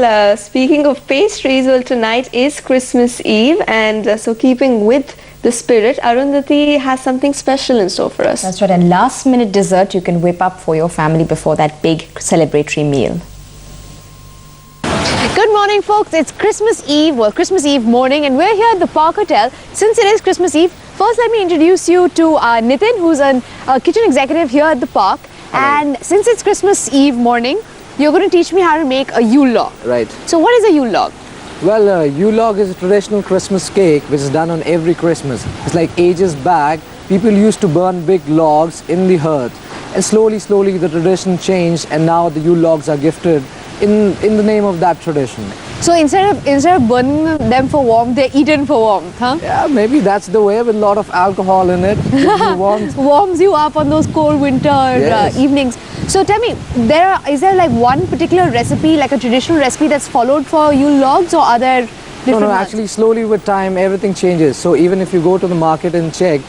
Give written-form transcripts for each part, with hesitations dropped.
Well, speaking of pastries, well, tonight is Christmas Eve, and so keeping with the spirit, Arundhati has something special in store for us. That's right, and last minute dessert you can whip up for your family before that big celebratory meal. Good morning, folks. It's Christmas Eve, well, Christmas Eve morning, and we're here at the Park Hotel. Since it is Christmas Eve, first let me introduce you to Nitin, who's a kitchen executive here at the park. Hello. And since it's Christmas Eve morning, you're going to teach me how to make a Yule log. Right. So what is a Yule log? Well, Yule log is a traditional Christmas cake which is done on every Christmas. It's like ages back, people used to burn big logs in the hearth. And slowly the tradition changed, and now the Yule logs are gifted in the name of that tradition. So instead of burning them for warmth, they're eaten for warmth, huh? Yeah, maybe that's the way, with a lot of alcohol in it. Warms you up on those cold winter evenings. So tell me, is there like one particular recipe, like a traditional recipe that's followed for Yule logs, or are there different No, ones? actually slowly with time everything changes. So even if you go to the market and check,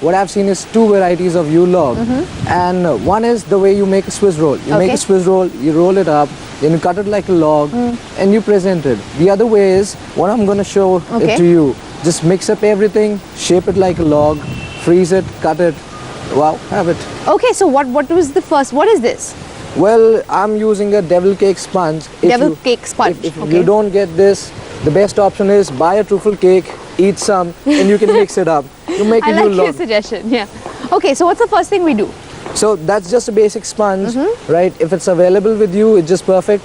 what I've seen is two varieties of Yule log. And one is the way you make a Swiss roll. You make a Swiss roll, you roll it up, then you cut it like a log and you present it. The other way is what I'm going to show it to you. Just mix up everything, shape it like a log, freeze it, cut it. Wow, have it. Okay, so what was the first? What is this? Well, I'm using a devil cake sponge. Cake sponge. If you don't get this, the best option is buy a truffle cake, eat some, and you can mix it up. You make a Yule log. I like your suggestion, yeah. Okay, so what's the first thing we do? So that's just a basic sponge, right? If it's available with you, it's just perfect.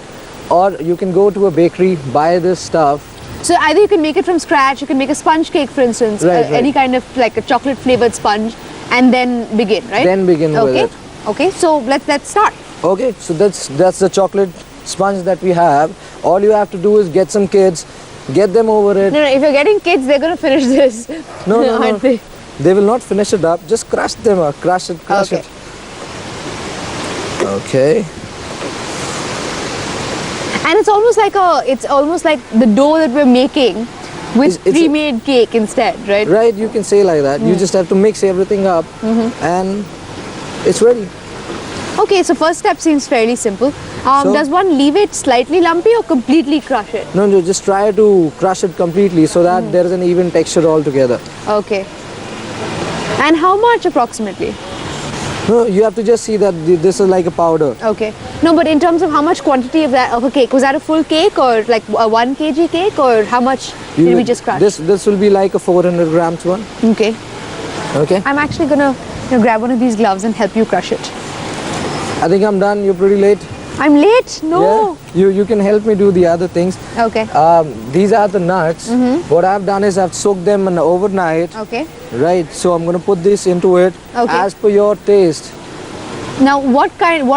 Or you can go to a bakery, buy this stuff. So either you can make it from scratch, you can make a sponge cake, for instance, any kind of like a chocolate flavored sponge, and then begin, right? Then begin with it. Okay, so let's start. Okay, so that's the chocolate sponge that we have. All you have to do is get some kids, get them over it. No, if you're getting kids, they're going to finish this. No. Aren't they? They will not finish it up. Just crush them up. Crush it. Okay. And it's almost like the dough that we're making with pre-made cake instead, right? Right, you can say like that. You just have to mix everything up and it's ready. Okay, so first step seems fairly simple. Does one leave it slightly lumpy or completely crush it? No, just try to crush it completely so that there is an even texture altogether. Okay. And how much approximately? No, you have to just see that this is like a powder. Okay. No, but in terms of how much quantity of a cake, was that a full cake or like a 1 kg cake, or how much did we just crush? This will be like a 400 grams one. Okay. Okay. I'm actually gonna grab one of these gloves and help you crush it. I think I'm done. You're pretty late. I'm late? No. Yeah. You can help me do the other things. Okay. These are the nuts. What I've done is I've soaked them overnight. Okay. Right. So I'm going to put this into it as per your taste. Now, what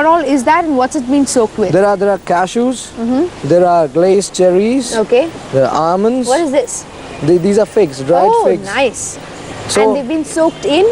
all is that, and what's it been soaked with? There are cashews. There are glazed cherries. Okay. There are almonds. What is this? These are figs, dried figs. Oh, nice. So and they've been soaked in?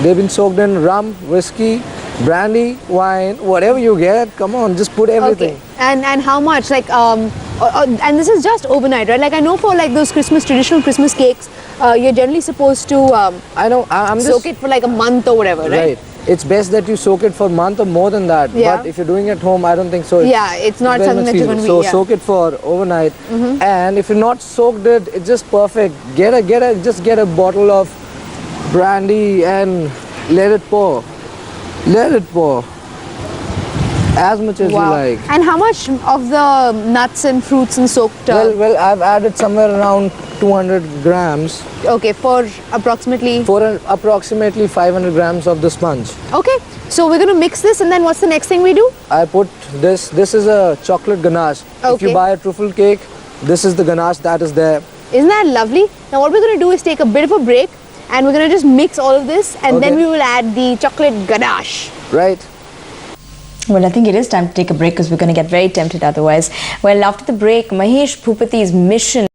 They've been soaked in rum, whiskey, brandy, wine, whatever you get. Come on, just put everything. Okay. And how much? Like and this is just overnight, right? Like I know for like those traditional Christmas cakes, you're generally supposed to I'm soak it for like a month or whatever, right? It's best that you soak it for a month or more than that. Yeah. But if you're doing it at home, I don't think so. It's not something that you're going to So soak it for overnight. And if you're not soaked it's just perfect. Just get a bottle of brandy and let it pour. Let it pour. As much as you like. And how much of the nuts and fruits and soaked? Well, I've added somewhere around 200 grams. Okay, for approximately? For approximately 500 grams of the sponge. Okay, so we're going to mix this, and then what's the next thing we do? I put this is a chocolate ganache. Okay. If you buy a truffle cake, this is the ganache that is there. Isn't that lovely? Now what we're going to do is take a bit of a break, and we're going to just mix all of this, and then we will add the chocolate ganache. Right. Well, I think it is time to take a break because we're going to get very tempted otherwise. Well, after the break, Mahesh Bhupati's mission